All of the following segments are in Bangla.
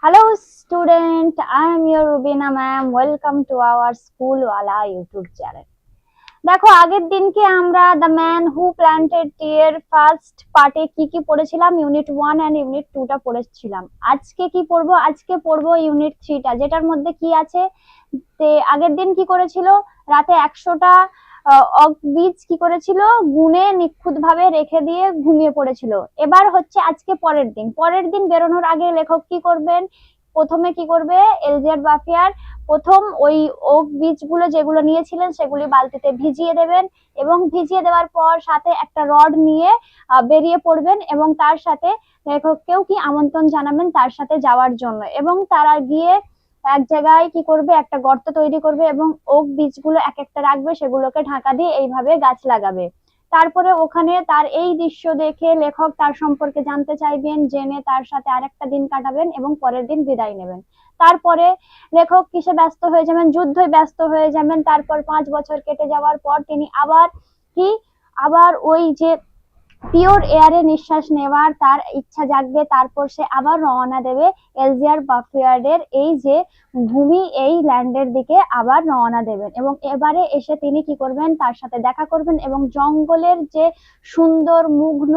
Hello student, I am your Rubina ma'am. Welcome to our School Wala YouTube channel. দেখো আগের দিনকে আমরা the man who planted tree এর ফার্স্ট পার্টে কি পড়েছিলাম, ইউনিট 1 এন্ড ইউনিট 2 টা পড়েছিলাম। আজকে কি পড়বো? আজকে পড়বো ইউনিট 3 টা, যেটার মধ্যে কি আছে। আগের দিন কি করেছিল, রাতে 100টা বীজ কি করেছিল, গুনে নিখুঁত ভাবে রেখে দিয়ে ঘুমিয়ে পড়েছিল। এবার হচ্ছে আজকে পরের দিন বেরোনোর আগে লেখক কি করবেন, প্রথমে কি করবে, এলজিয়ার বাফিয়ার প্রথম ওই ওক বীজগুলো যেগুলো নিয়েছিলেন সেগুলি বালতিতে ভিজিয়ে দেবেন এবং ভিজিয়ে দেওয়ার পর সাথে একটা রড নিয়ে বেরিয়ে পড়বেন এবং তার সাথে লেখককেও কি আমন্ত্রণ জানাবেন তার সাথে যাওয়ার জন্য। এবং তারা গিয়ে এক জায়গায় কি করবে, একটা গর্ত তৈরি করবে এবং ওক বীজগুলো এক একটা রাখবে, সেগুলোকে ঢাকা দিয়ে এইভাবে গাছ লাগাবে। তারপরে ওখানে তার এই দৃশ্য দেখে লেখক তার সম্পর্কে জানতে চাইবেন, জেনে তার সাথে আরেকটা দিন কাটাবেন এবং পরের দিন বিদায় নেবেন। তারপরে লেখক কিসে ব্যস্ত হয়ে যাবেন, যুদ্ধে ব্যস্ত হয়ে যাবেন। তারপর 5 বছর কেটে যাওয়ার পর তিনি আবার কি, আবার ওই যে পিওর এয়ারে নিঃশ্বাস নেওয়ার তার ইচ্ছা জাগবে। তারপর সে আবার রওনা দেবে এলজিয়ার বাফিয়ার্ডের এই যে ভূমি, এই ল্যান্ডের দিকে আবার রওনা দেবেন। এবং এবারে এসে তিনি কি করবেন, তার সাথে দেখা করবেন এবং জঙ্গলের যে সুন্দর মুগ্ন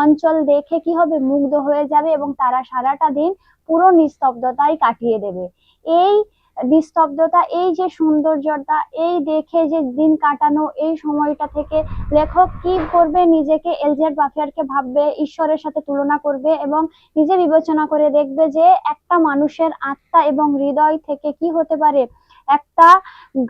অঞ্চল দেখে কি হবে, মুগ্ধ হয়ে যাবে এবং তারা সারাটা দিন পুরো নিস্তব্ধতায় কাটিয়ে দেবে। এই নিস্তব্ধতা, এই যে সৌন্দর্যতা, এই দেখে যে দিন কাটানো, এই সময়টা থেকে লেখক কি করবে, নিজেকে এলজিয়ার বাফিয়ারকে ভাববে, ঈশ্বরের সাথে তুলনা করবে এবং নিজে বিবেচনা করে দেখবে যে একটা মানুষের আত্মা এবং হৃদয় থেকে কি হতে পারে, একটা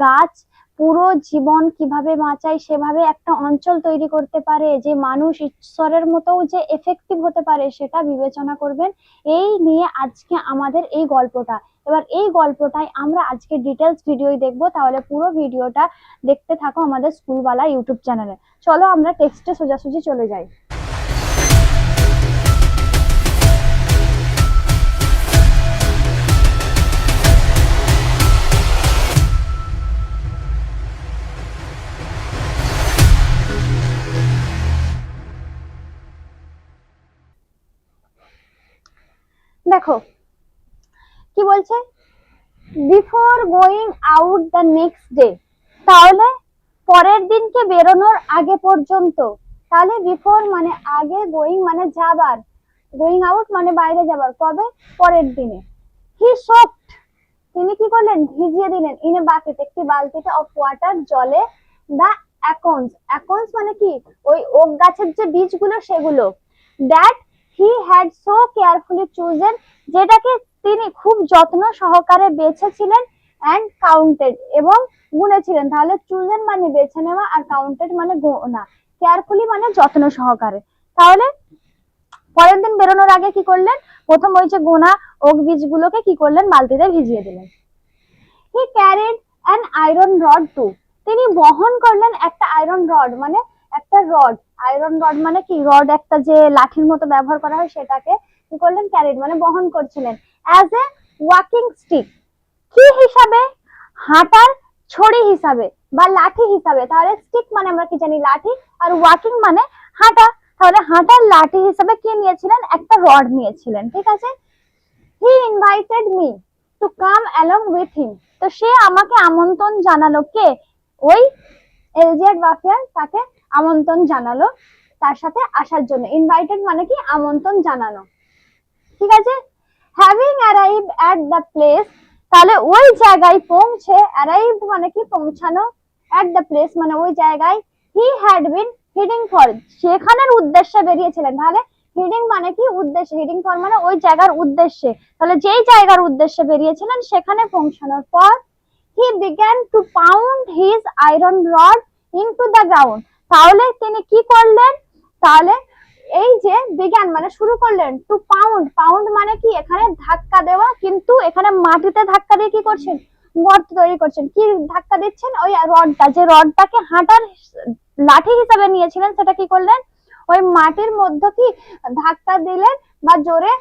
গাছ পুরো জীবন কিভাবে বাঁচায় সেভাবে একটা অঞ্চল তৈরি করতে পারে, যে মানুষ ঈশ্বরের মতোও যে এফেক্টিভ হতে পারে সেটা বিবেচনা করবেন। এই নিয়ে আজকে আমাদের এই গল্পটা। এবার এই গল্পটাই আমরা আজকে ডিটেলস ভিডিওই দেখবো, তাহলে পুরো ভিডিওটা দেখতে থাকো আমাদের স্কুলওয়ালা ইউটিউব চ্যানেলে। চলো আমরা টেক্সটে সোজাসুজি চলে যাই। দেখো কি বলছে, before going out the next day, তাহলে পরের দিনকে বেরোনোর আগে পর্যন্ত। তাহলে বিফোর মানে আগে, গোয়িং মানে যাবার, গোয়িং আউট মানে বাইরে যাবার, কবে, পরের দিনে। হি সোকড, তিনি কি করলেন, ভিজিয়ে দিলেন, ইন এ বাকেট একটি বালতিতে, অফ ওয়াটার জলে, দা অ্যাকন্স, অ্যাকন্স মানে কি, ওই ওক গাছের যে বীজগুলো সেগুলো, that he had so carefully chosen, যেটাকে তিনি খুব যত্ন সহকারে বেছেছিলেন, অ্যান্ড কাউন্টেড এবং গুনেছিলেন। তাহলে চুজেন মানে বেছে নেওয়া আর কাউন্টেড মানে গোনা, কেয়ারফুলি মানে যত্ন সহকারে। তাহলে পরের দিন বেরোনোর আগে কি করলেন, প্রথম ওই যে গোনা ওক বীজগুলোকে কি করলেন, বালতিতে ভিজিয়ে দিলেন। He carried an iron rod too, তিনি বহন করলেন একটা আয়রন রড, মানে একটা রড, আয়রন রড মানে কি, রড একটা যে লাঠির মতো ব্যবহার করা হয় সেটাকে কি করলেন, ক্যারিড মানে বহন করছিলেন। অ্যাজ এ ওয়াকিং স্টিক, কি হিসাবে, হাঁটার ছড়ি হিসাবে বা লাঠি হিসাবে। তাহলে স্টিক মানে আমরা কি জানি, লাঠি, আর ওয়াকিং মানে হাঁটা, তাহলে হাঁটার লাঠি হিসাবে কি নিয়েছিলেন, একটা রড নিয়েছিলেন, ঠিক আছে। He invited me to come along with him, তো সে আমাকে আমন্ত্রণ জানালো, কে, ওই এলজিয়ার বাফিয়ার তাকে আমন্ত্রণ জানালো তার সাথে আসার জন্য। ইনভাইটেড মানে কি, আমন্ত্রণ জানানো, ঠিক আছে। Having arrive at the place, তাহলে ওই জায়গায় পৌঁছে, অ্যারাইভ মানে কি পৌঁছানো, অ্যাট দ্য প্লেস মানে ওই জায়গায়, he had been hiding for, সেখানের উদ্দেশ্যে বেরিয়েছিলেন। তাহলে হিডিং মানে কি, উদ্দেশ্যে, হিডিং ফর মানে ওই জায়গার উদ্দেশ্যে, তাহলে যেই জায়গার উদ্দেশ্যে বেরিয়েছিলেন সেখানে পৌঁছানোর পর, he began to pound his iron rod into the ground, তাহলে তিনি কি করলেন, তাহলে এই যে বিজ্ঞান মানে শুরু করলেন, টু পাউন্ড, পাউন্ড মানে কি এখানে ধাক্কা দেওয়া, কিন্তু এখানে মাটিতে ধাক্কা দিয়ে কি করছেন, গর্ত তৈরি করছেন। কি ধাক্কা দিচ্ছেন, ওই রডটা, যে রডটাকে হাঁটার লাঠি হিসাবে নিয়েছিলেন সেটা কি করলেন, ওই মাটির মধ্যে কি ধাক্কা দিলেন বা জোরে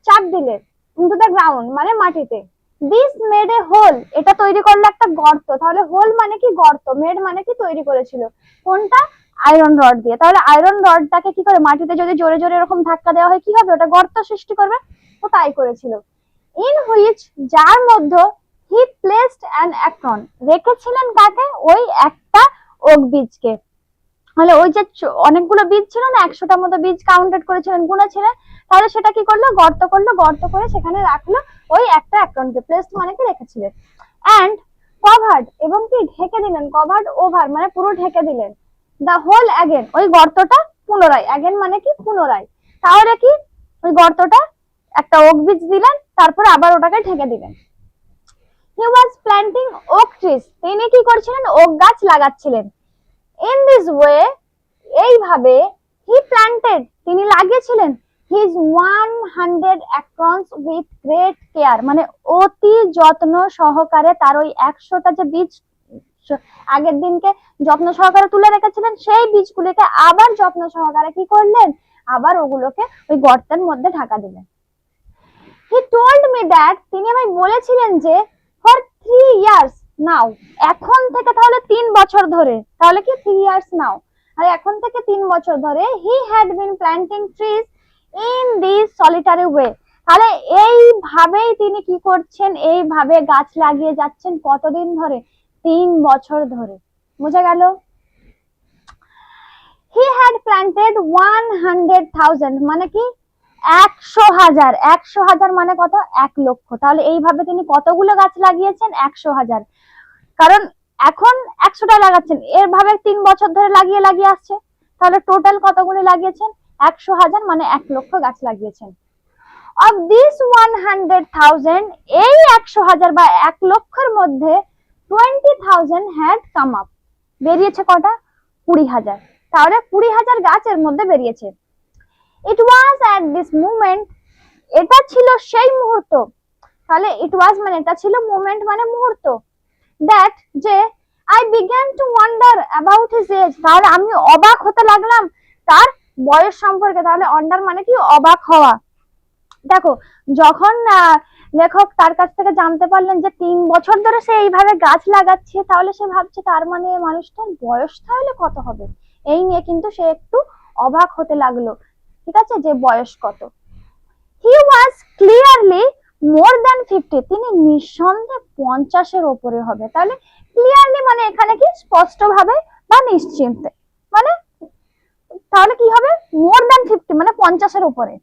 চাপ দিলেন, ইনটু দ্য গ্রাউন্ড মানে মাটিতে। দিস মেড এ হোল, এটা তৈরি করলো একটা গর্ত, তাহলে হোল মানে কি গর্ত, মেড মানে কি তৈরি করেছিল, কোনটা, আয়রন রড দিয়ে। তাহলে আয়রন রডটাকে কি করে, মাটিতে যদি জোরে জোরে এরকম ধাক্কা দেওয়া হয় কি হবে, ওটা গর্ত সৃষ্টি করবে, তো তাই করেছিল। ইন হুইচ যার মধ্যে হি প্লেসড অ্যান অ্যাক্রন রেখেছিলেন কাকে, ওই একটা ওক বীজকে। তাহলে ওই যে অনেকগুলো বীজ ছিল না, 100টার মতো বীজ কাউন্টেড করেছিলেন, গুনেছিলেন, তাহলে সেটা কি করলো, গর্ত করলো, গর্ত করে সেখানে রাখলো ওই একটা অ্যাক্রনকে, প্লেসড মানে কি রেখেছিলেন। অ্যান্ড কভার্ড এবং কি ঢেকে দিলেন, কভার্ড ওভার মানে পুরো ঢেকে দিলেন, দা হোল অ্যাগেন ওই গর্তটা পুনরায়, অ্যাগেন মানে কি পুনরায়, তাহলে কি ওই গর্তটা একটা ওক বীজ দিলেন, তারপর আবার ওটাকে ঢেকে দিলেন। হি ওয়াজ প্ল্যান্টিং ওক ট্রিজ তিনি কি করছিলেন, ওক গাছ লাগাচ্ছিলেন। ইন দিস ওয়ে এইভাবে হি প্ল্যান্টেড তিনি লাগিয়েছিলেন হিজ 100 অ্যাক্রনস উইথ গ্রেট কেয়ার মানে অতি যত্ন সহকারে তার ওই 100টা যে বীজ আগের দিনকে যত্ন সহকারে তুলে রেখেছিলেন, সেই বীজগুলিকে আবার যত্ন সহকারে কি করলেন, আবার ওগুলোকে ওই গর্তের মধ্যে ঢাকা দিলেন। হি টোল্ড মি দ্যাট তিনি আমায় বলেছিলেন যে ফর 3 ইয়ার্স নাও এখন থেকে, তাহলে 3 বছর ধরে, তাহলে কি 3 ইয়ার্স নাও আর এখন থেকে 3 বছর ধরে he had been planting trees in this solitary way, তাহলে এইভাবেই তিনি কি করছেন, এইভাবে গাছ লাগিয়ে যাচ্ছেন কতদিন ধরে, 3 বছর ধরে। বোঝা গেল? হি হ্যাড প্ল্যান্টেড 100,000 মানে কি 100,000, 100,000 মানে কত, 1 লক্ষ। তাহলে এইভাবে তিনি কতগুলো গাছ লাগিয়েছেন, 100,000, কারণ এখন 100টা লাগাচ্ছেন, এভাবে 3 বছর ধরে লাগিয়ে লাগিয়ে আসছে, তাহলে টোটাল কতগুলো লাগিয়েছেন, 100,000 মানে 1 লক্ষ গাছ লাগিয়েছেন। অফ দিস 100,000 এই 100,000 বা 1 লক্ষের মধ্যে 20,000 হ্যাড কাম আপ বেরিয়েছে কটা, 20,000, তাহলে 20,000 গাছ এর মধ্যে বেরিয়েছে। ইট ওয়াজ অ্যাট দিস মুভমেন্ট এটা ছিল সেই মুহূর্ত, তাহলে ইট ওয়াজ মানে এটা ছিল, মুভমেন্ট মানে মুহূর্ত, দ্যাট যে I began to wonder about his age তাহলে আমি অবাক হতে লাগলাম তার বয়স সম্পর্কে, তাহলে ওয়ান্ডার মানে কি অবাক হওয়া। দেখো যখন লেখক তার কাছ থেকে জানতে পারলেন যে 3 বছর ধরে সে এইভাবে গাছ লাগাচ্ছে, তাহলে সে ভাবছে তার মানে মানুষটার বয়স তাহলে কত হবে, এই নিয়ে কিন্তু সে একটু অবাক হতে লাগলো, ঠিক আছে, যে বয়স কত। হি ওয়াজ ক্লিয়ারলি মোর দ্যান 50 তিনি নিঃসন্দেহে 50-এর উপরে হবে, তাহলে ক্লিয়ারলি মানে এখানে কি স্পষ্টভাবে বা নিশ্চিন্তে, মানে তাহলে কি হবে, মোর দ্যান 50 মানে 50-এর উপরে।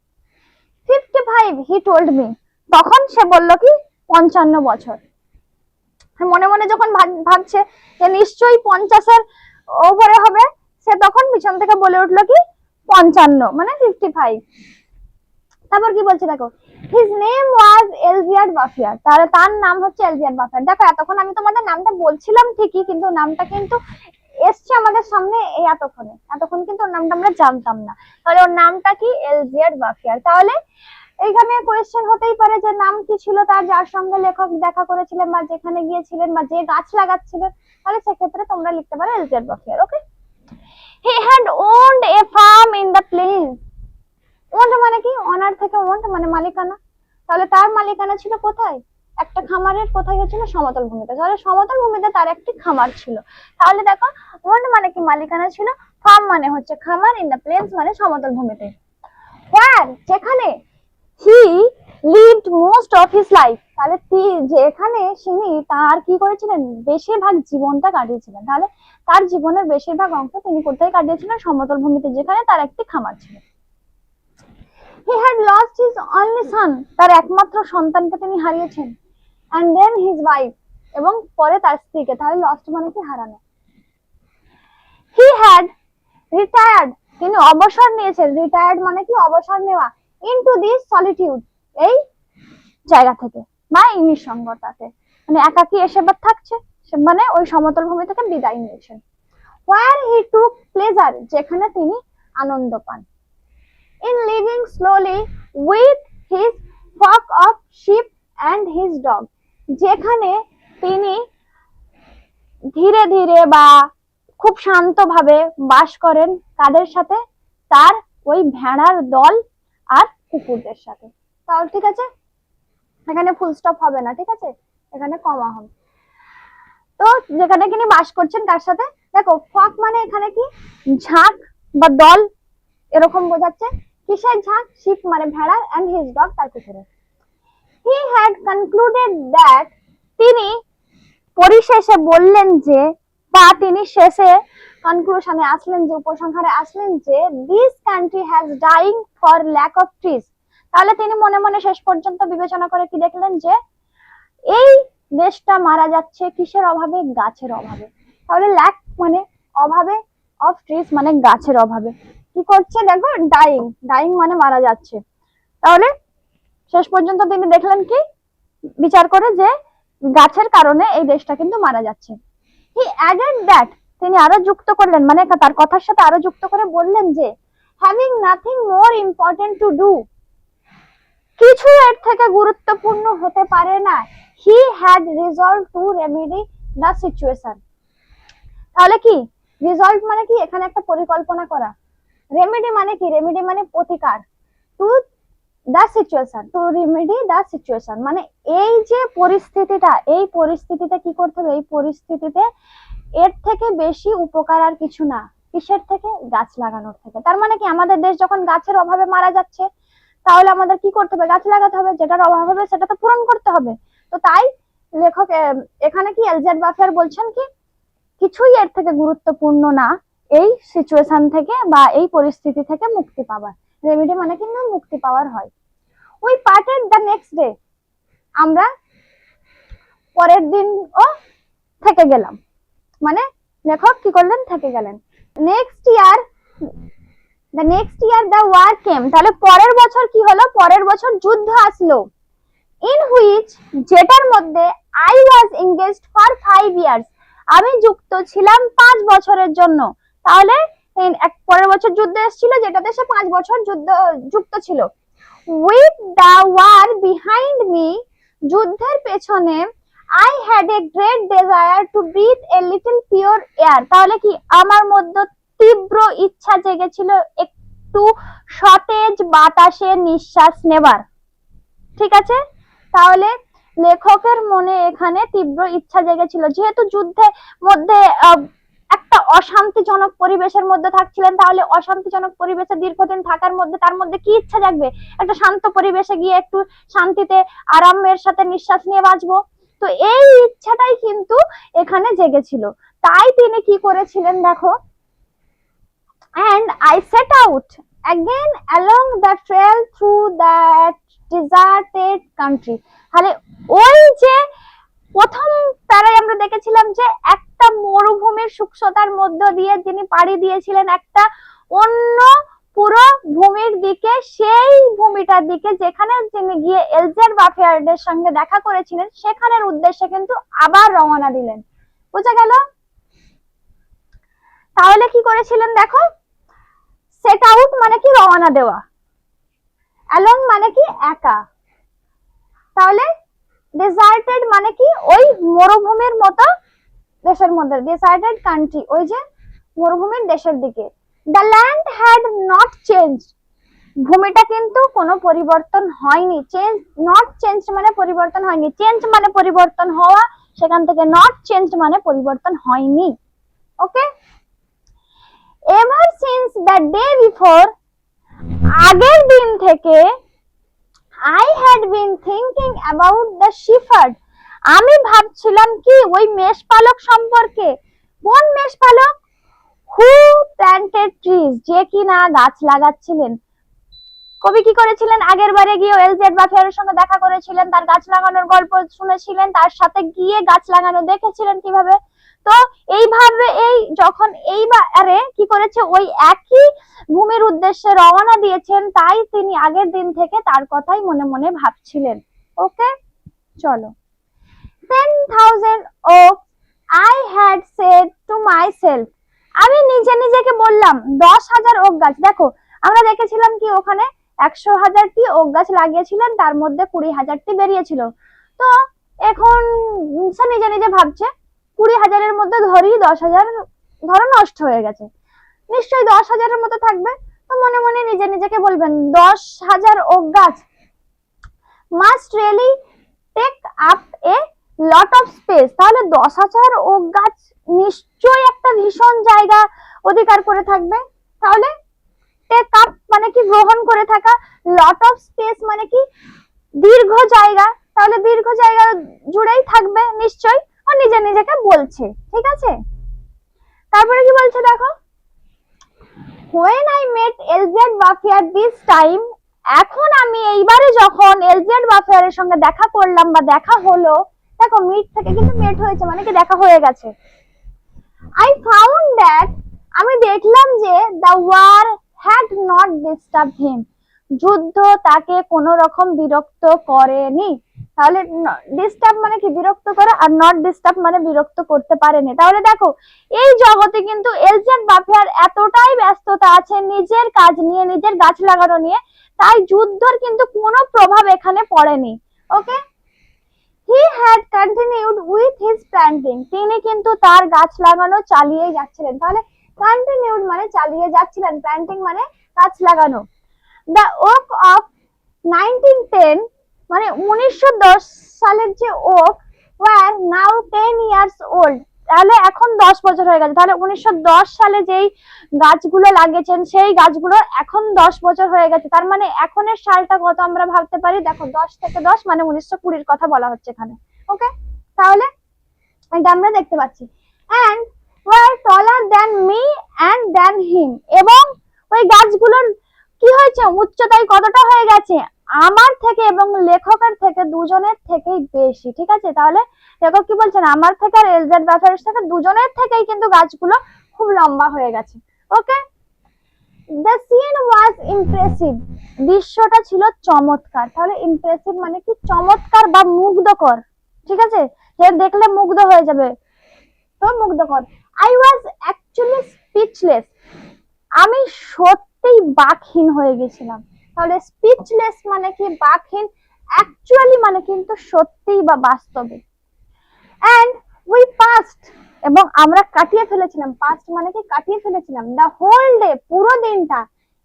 55 হি টোল্ড মি তখন সে বলল কি 55 বছর। মনে মনে যখন ভাবছে যে নিশ্চয়ই 50-এর উপরে হবে, সে তখন পিছন থেকে বলে উঠলো কি 55 মানে 55। তারপর কি বলছে দেখো, হিজ নেম ওয়াজ এলজিয়ার্ড বাফিয়ার, তাহলে তার নাম হচ্ছে এলজিয়ার্ড বাফিয়ার। দেখো এতক্ষণ আমি তোমাদের নামটা বলছিলাম ঠিকই, কিন্তু নামটা কিন্তু এসছে আমাদের সামনে এই এতক্ষণ কিন্তু ওর নামটা আমরা জানতাম না, তাহলে ওর নামটা কি, এলজিয়ার্ড বাফিয়ার। তাহলে এইখানে কোয়েশ্চেন হতেই পারে যে নাম কি ছিল তার, যার সঙ্গে লেখক দেখা করেছিলেন বা যেখানে গিয়েছিলেন বা যে গাছ লাগাচ্ছিলেন, তাহলে সেক্ষেত্রে তোমরা লিখতে পারো এলজিয়ার্ড বাফিয়ার। Okay, he had owned a farm in the place, owned মানে কি, অনার থেকে ওন্ড মানে মালিকানা, তাহলে তার মালিকানা ছিল কোথায়, একটা খামারের, কোথায় হচ্ছিল, সমতল ভূমিতে, তাহলে সমতল ভূমিতে তার একটি খামার ছিল। তাহলে দেখো ওন্ড মানে কি মালিকানা ছিল, ফার্ম মানে হচ্ছে খামার, ইন দ্য প্লেন্স মানে সমতল ভূমিতে, হোয়ার যেখানে he lived most of his life, তাহলে যেখানে তিনি তার কি করেছিলেন, বেশিরভাগ জীবনটা কাটিয়েছিলেন, তাহলে তার জীবনের বেশিরভাগ অংশ তিনি কোথায় কাটিয়েছিলেন, সমতল ভূমিতে, যেখানে তার একটি খামার ছিল। He had lost his only son, তার একমাত্র সন্তানকে তিনি হারিয়েছেন, and then his wife এবং পরে তার স্ত্রীকে, তাহলে লস্ট মানে কি হারানো। He had retired তিনি অবসর নিয়েছেন, রিটায়ার্ড মানে কি অবসর নেওয়া, into this solitude এই জায়গা থেকে বা এই নিঃসঙ্গতাতে, মানে একাকী এসে থাকছে, মানে ওই সমতল ভূমি থেকে বিদায় নিয়েছেন। Where he took pleasure যেখানে তিনি আনন্দ পান। In living slowly with his flock of sheep and his dog যেখানে তিনি ধীরে ধীরে বা খুব শান্তভাবে বাস করেন, কাদের সাথে, তার ওই ভেড়ার দল আর কুকুরদের সাথে। তাহলে ঠিক আছে, এখানে ফুল স্টপ হবে না, ঠিক আছে, এখানে কমা হবে। তো যেখানে তিনি বাস করছেন কার সাথে, দেখো ফ্লক মানে এখানে কি ঝাঁক বা দল এরকম বোঝাচ্ছে, কিসের ঝাঁক, শিপ মানে ভেড়ার, এন্ড হিজ ডগ তার কুকুরের। হি হ্যাড কনক্লুডেড দ্যাট, তিনি পরিশেষে বললেন যে, বা তিনি শেষে কনক্লুশনে আসলেন যে, উপসংহারে আসলেন যে, this country has dying for lack of trees. তাহলে তিনি মনে মনে শেষ পর্যন্ত বিবেচনা করে কি দেখলেন যে এই দেশটা মারা যাচ্ছে কিসের অভাবে? গাছের অভাবে। তাহলে ল্যাক মানে অভাবে, অফ ট্রিজ মানে গাছের অভাবে। কি করছে দেখো, ডাইং, ডাইং মানে মারা যাচ্ছে। তাহলে শেষ পর্যন্ত তিনি দেখলেন কি, বিচার করে যে গাছের কারণে এই দেশটা কিন্তু মারা যাচ্ছে। হি অ্যাডেড দ্যাট, তিনি আরো যুক্ত করলেন, মানে তার কথার সাথে আরো যুক্ত করে বললেন যে, having nothing more important to do, কিছু এর থেকে গুরুত্বপূর্ণ হতে পারে না, he had resolved to remedy the situation. তাহলে কি রিজলভ মানে কি? এখানে একটা পরিকল্পনা করা। রেমেডি মানে কি? রেমেডি মানে প্রতিকার। To the situation, to remedy the situation মানে এই যে পরিস্থিতিটা, এই পরিস্থিতিতে কি করতে হবে? এই পরিস্থিতিতে এর থেকে বেশি উপকার আর কিছু না। কিসের থেকে? গাছ লাগানোর থেকে। তার মানে কি আমাদের দেশ যখন গাছের অভাবে মারা যাচ্ছে, তাহলে আমাদের কি করতে হবে? গাছ লাগাতে হবে। যেটার অভাব হবে সেটা তো পূরণ করতে হবে। তো তাই লেখক এখানে কি এলজেড বাফার বলছেন কি, কিছুই এর থেকে গুরুত্বপূর্ণ না এই সিচুয়েশন থেকে বা এই পরিস্থিতি থেকে মুক্তি পাওয়ার। রেমেডি মানে কিন্তু মুক্তি পাওয়ার হয়। We parted the next day, আমরা পরের দিন ও থেকে গেলাম, মানে লেখক কি করলেন? থেকে গেলেন। Next year, the next year the war came, তাহলে পরের বছর কি হলো? পরের বছর যুদ্ধ আসলো। ইন হুইচ, যেটার মধ্যে I was engaged for 5 years, আমি যুক্ত ছিলাম 5 বছরের জন্য। তাহলে পরের বছর যুদ্ধ এসেছিল যেটাতে সে 5 বছর যুক্ত ছিল। With the war behind me, যুদ্ধের পেছনে I had a great desire to breathe a little pure air, তাহলে কি আমার মধ্যে তীব্র ইচ্ছা জেগেছিল একটু সতেজ বাতাসে নিঃশ্বাস নেবার। ঠিক আছে, তাহলে লেখকের মনে এখানে তীব্র ইচ্ছা জেগেছিল, যেহেতু যুদ্ধের মধ্যে একটা অশান্তিজনক পরিবেশের মধ্যে থাকছিলেন, তাহলে অশান্তিজনক পরিবেশে দীর্ঘদিন থাকার মধ্যে তার মধ্যে কি ইচ্ছা জাগবে? একটা শান্ত পরিবেশে গিয়ে একটু শান্তিতে আরামের সাথে নিঃশ্বাস নিয়ে বাঁচবো। তো এই ইচ্ছাটাই কিন্তু এখানে জেগেছিল। তাই তিনি কি করেছিলেন দেখো, and I set out again along the trail through that deserted country। তাহলে ওই যে প্রথম প্যারায় আমরা দেখেছিলাম যে একটা মরুভূমির শুষ্কতার মধ্য দিয়ে তিনি পাড়ি দিয়েছিলেন একটা অন্য পুরো ভূমির দিকে, সেই ভূমিটার দিকে যেখানে তিনি গিয়ে এলজেড বাফারের সঙ্গে দেখা করেছিলেন, সেখানের উদ্দেশ্যে কিন্তু আবার রওনা দিলেন। বোঝা গেল? তাহলে কি করেছিলেন দেখো, সেট আউট মানে কি? রওনা দেওয়া। অ্যালং মানে কি? একা। তাহলে ডেজার্টেড মানে কি? ওই মরুভূমির মতো দেশের মধ্যে, ডেজার্টেড কান্ট্রি, ওই যে মরুভূমির দেশের দিকে। The land had not change, ভূমিটা কিন্তু কোনো পরিবর্তন হয়নি। চেঞ্জ, নট চেঞ্জ মানে পরিবর্তন হয়নি। চেঞ্জ মানে পরিবর্তন হওয়া, সেখান থেকে নট চেঞ্জ মানে পরিবর্তন হয়নি। Okay, ever since the day before, আগের দিন থেকে I had been thinking about the shepherd, আমি ভাবছিলাম কি ওই মেষপালক সম্পর্কে। কোন মেষপালক? who planted trees, যে কিনা গাছ লাগাচ্ছিলেন। কবি কি করেছিলেন? আগের বারে গিয়ে এলজেড বাফারের সঙ্গে দেখা করেছিলেন, তার গাছ লাগানোর গল্প শুনেছিলেন, তার সাথে গিয়ে গাছ লাগানো দেখেছিলেন কিভাবে। তো এইভাবে এই যখন এইবারে কি করেছে, ওই একই ভূমির উদ্দেশ্যে রওনা দিয়েছেন, তাই তিনি আগের দিন থেকে তার কথাই মনে মনে ভাবছিলেন। ওকে, চলো। 10,000 oaks I had said to myself, আমি নিজে নিজেকে বললাম 10,000 ওক গাছ। দেখো আমরা দেখেছিলাম কি ওখানে 100,000টি ওক গাছ লাগিয়েছিলেন, তার মধ্যে 20,000টি বেরিয়েছিল। তো এখন সে নিজে নিজে ভাবছে 20,000-এর মধ্যে ধরি 10,000 ধরো নষ্ট হয়ে গেছে, নিশ্চয়ই 10,000-এর মতো থাকবে। তো মনে মনে নিজে নিজেকে বলবেন 10,000 ওক গাছ must really take up a lot of space, তাহলে 10,000 ওক গাছ নিশ্চয়ই একটা ভীষণ জায়গা অধিকার করে থাকবে। তাহলে টেক আপ মানে কি? গ্রহণ করে থাকা। লট অফ স্পেস মানে কি? দীর্ঘ জায়গা। তাহলে দীর্ঘ নিশ্চয়ই ও নিজে নিজেকে বলছে, ঠিক আছে। তারপরে কি বলছে দেখো, when I met এলজেড বাফিয়ার this time, এখন আমি এইবারে যখন এলজেড বাফিয়ারের সঙ্গে দেখা করলাম বা দেখা হলো, দেখো মিট থেকে কিন্তু মেট হয়েছে মানে কি দেখা হয়ে গেছে। I found that, আমি দেখলাম যে the war had not disturbed him, যুদ্ধ তাকে কোনো রকম বিরক্ত করেনি। তাহলে ডিস্টার্ব মানে কি বিরক্ত করা, আর নট ডিস্টার্ব মানে বিরক্ত করতে পারেনি। তাহলে দেখো এই জগতে কিন্তু এলজেড বাফিয়ার এতটাই ব্যস্ততা আছে নিজের কাজ নিয়ে, নিজের গাছ লাগানো নিয়ে, তাই যুদ্ধের কিন্তু কোনো প্রভাব এখানে পড়েনি। ওকে, he had continued with his planting, তিনি কিন্তু তার গাছ লাগানো চালিয়ে যাচ্ছিলেন। তাহলে continued মানে চালিয়ে যাচ্ছিলেন, planting মানে গাছ লাগানো। the oak of 1910, মানে 1910 সালের যে okay were now 10 years old, তাহলে এখন 10 বছর হয়ে গেছে। তাহলে 1910 সালে যেই গাছগুলো লাগিয়েছেন সেই গাছগুলো এখন 10 বছর হয়ে গেছে। তার মানে এখনের সালটা কত আমরা ভাবতে পারি, দেখো 10 থেকে 10 মানে 1920 এর কথা বলা হচ্ছে এখানে। ওকে, তাহলে এটা আমরা দেখতে পাচ্ছি। and were taller than me and than him, এবং ওই গাছগুলোর কি হয়েছে উচ্চতায় কতটা হয়ে গেছে আমার থেকে এবং লেখকের থেকে দুজনের থেকেই বেশি, ঠিক আছে। তাহলে লেখক কি বলছেন, আমার থেকে আর এলজেড বাফিয়ারের থেকে দুজনের থেকেই কিন্তু গাছগুলো খুব লম্বা হয়ে গেছে। ওকে, দ্য সিন ওয়াজ ইমপ্রেসিভ, দৃশ্যটা ছিল চমৎকার। তাহলে ইমপ্রেসিভ মানে কি চমৎকার বা মুগ্ধকর, ঠিক আছে, যে দেখলে মুগ্ধ হয়ে যাবে, তো মুগ্ধকর। আই ওয়াজ অ্যাকচুয়ালি স্পিচলেস, আমি সত্যিই বাকহীন হয়ে গেছিলাম। তাহলে স্পিচলেস মানে কি বাকহীন, অ্যাকচুয়ালি মানে কিন্তু সত্যিই বা বাস্তবে। এন্ড উই পাস্ট, এবং আমরা কাটিয়ে ফেলেছিলাম, পাস্ট মানে কি কাটিয়ে ফেলেছিলাম, দ্য হোল ডে পুরো দিনটা,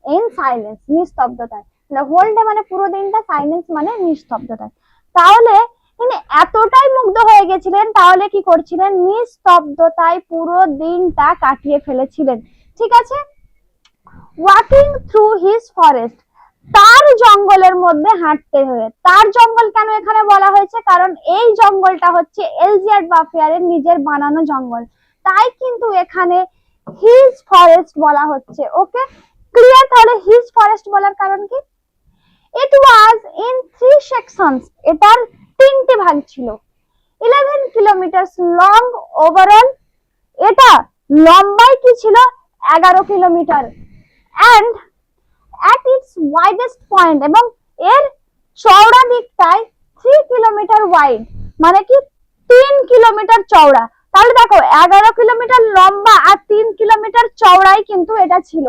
ইন সাইলেন্স নিস্তব্ধতায়। দ্য হোল ডে মানে পুরো দিনটা, সাইলেন্স মানে নিস্তব্ধতায়। তাহলে তিনি এতটাই মুগ্ধ হয়ে গেছিলেন, তাহলে কি করছিলেন, নিস্তব্ধতায় পুরো দিনটা কাটিয়ে ফেলেছিলেন, ঠিক আছে। ওয়াকিং থ্রু হিজ ফরেস্ট, তার জঙ্গলের মধ্যে হাঁটতে হয়ে, তার জঙ্গল কেন এখানে বলা হয়েছে, কারণ এই জঙ্গলটা হচ্ছে এলজেড বাফিয়ারের নিজের বানানো জঙ্গল, তাই কিন্তু এখানে হিজ ফরেস্ট বলা হচ্ছে। ওকে, ক্লিয়ার। তাহলে হিজ ফরেস্ট বলার কারণ কি, ইট ওয়াজ ইন 3 সেকশনস, এটার 3টি ভাগ ছিল। 11 কিলোমিটার লং ওভারঅল, এটা লম্বাই কি ছিল 11 kilometre, and at its widest point, এবং এর চওড়া দিকটায় 3 কিলোমিটার ওয়াইড, মানে কি 3 কিলোমিটার চওড়া। তাহলে দেখো 11 কিলোমিটার লম্বা আর 3 কিলোমিটার চওড়াই কিন্তু এটা ছিল,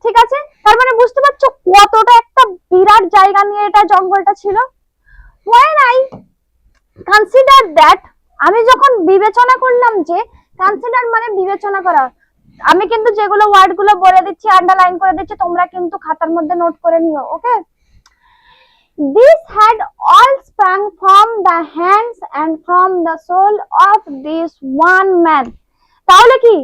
ঠিক আছে। তার মানে বুঝতে পারছো কতটা একটা বিরাট জায়গা নিয়ে এটা জঙ্গলটা ছিল। when I consider that, আমি যখন বিবেচনা করলাম, যে কনসিডার মানে বিবেচনা করা, আমি কিন্তু যেগুলো ওয়ার্ড গুলো বলে দিচ্ছি আন্ডারলাইন করে দিচ্ছি, তোমরা কিন্তু খাতার মধ্যে নোট করে নিও। ওকে, this had all sprung from the hands and from the soul of this one man, তাহলে কি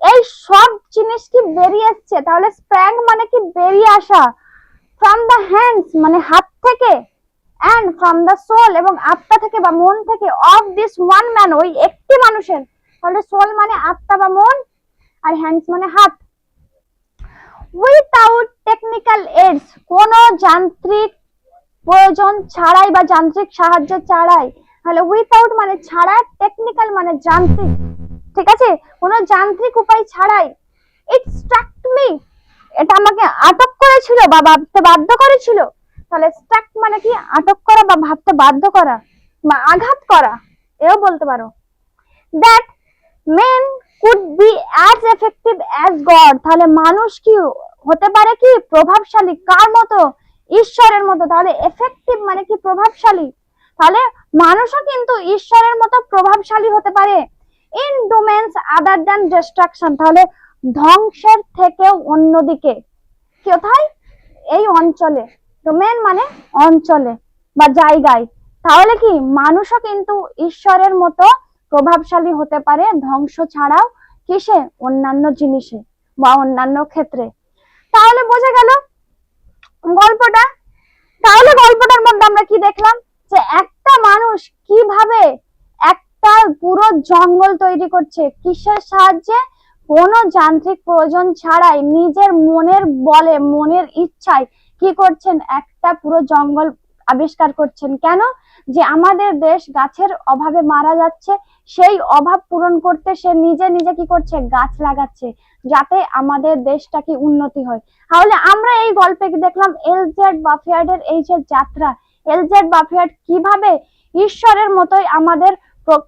এই সব জিনিস কি বেরিয়ে আসছে, তাহলে স্প্র্যাং মানে কি বেরিয়ে আসা, from the hands মানে হাত থেকে, and from the soul এবং আত্মা থেকে বা মন থেকে, of this one man ওই একটি মানুষের। তাহলে সোল মানে আত্মা বা মন, আর হ্যান্ডস মানে হাত। উইথাউট টেকনিক্যাল এইডস, কোনো যান্ত্রিক প্রয়োজন ছাড়াই বা যান্ত্রিক সাহায্য ছাড়াই, তাহলে উইথাউট মানে ছাড়া, টেকনিক্যাল মানে যান্ত্রিক, ঠিক আছে, কোনো যান্ত্রিক উপায় ছাড়াই। ইট স্ট্রাক মি, এটা আমাকে আটক করেছিল বা ভাবতে বাধ্য করেছিল। তাহলে স্ট্রাক মানে কি আটক করা বা ভাবতে বাধ্য করা বা আঘাত করা, এও বলতে পারো। That men could be as effective as God, তাহলে মানুষ কি হতে পারে কি প্রভাবশালী, কার মতো, ঈশ্বরের মতো। তাহলে এফেক্টিভ মানে কি প্রভাবশালী, তাহলে মানুষও কিন্তু ঈশ্বরের মতো প্রভাবশালী হতে পারে। In domains other than destruction, তাহলে ধ্বংসের থেকে অন্যদিকে, কোথায়, এই অঞ্চলে, ডোমেন মানে অঞ্চলে বা জায়গায়। তাহলে কি মানুষও কিন্তু ঈশ্বরের মতো প্রভাবশালী হতে পারে ধ্বংস ছাড়াও, কিসে, অন্যান্য জিনিসে বা অন্যান্য ক্ষেত্রে। তাহলে বোঝা গেল গল্পটা। তাহলে গল্পটার মধ্যে আমরা কি দেখলাম, যে একটা মানুষ কিভাবে একটা পুরো জঙ্গল তৈরি করছে কিসের সাহায্যে? কোনো যান্ত্রিক প্রয়োজন ছাড়াই নিজের মনের বলে, মনের ইচ্ছায় কি করছেন, একটা পুরো জঙ্গল আবিষ্কার করছেন। কেন? যে আমাদের দেশ গাছের অভাবে মারা যাচ্ছে, সেই অভাব পূরণ করতে সে নিজে নিজে কি করছে, গাছ লাগাচ্ছে, যাতে আমাদের দেশটা কি উন্নতি হয়। তাহলে আমরা এই গল্পে কি দেখলাম, এলজেড বাফেয়ার্ডের এই যে যাত্রা, এলজেড বাফেয়ার্ড কিভাবে ঈশ্বরের মতোই আমাদের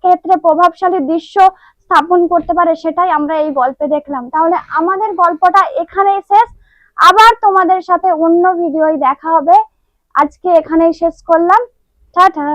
ক্ষেত্রে প্রভাবশালী দৃশ্য স্থাপন করতে পারে, সেটাই আমরা এই গল্পে দেখলাম। তাহলে আমাদের গল্পটা এখানেই শেষ। আবার তোমাদের সাথে অন্য ভিডিওয় দেখা হবে। আজকে এখানেই শেষ করলাম। টাটা।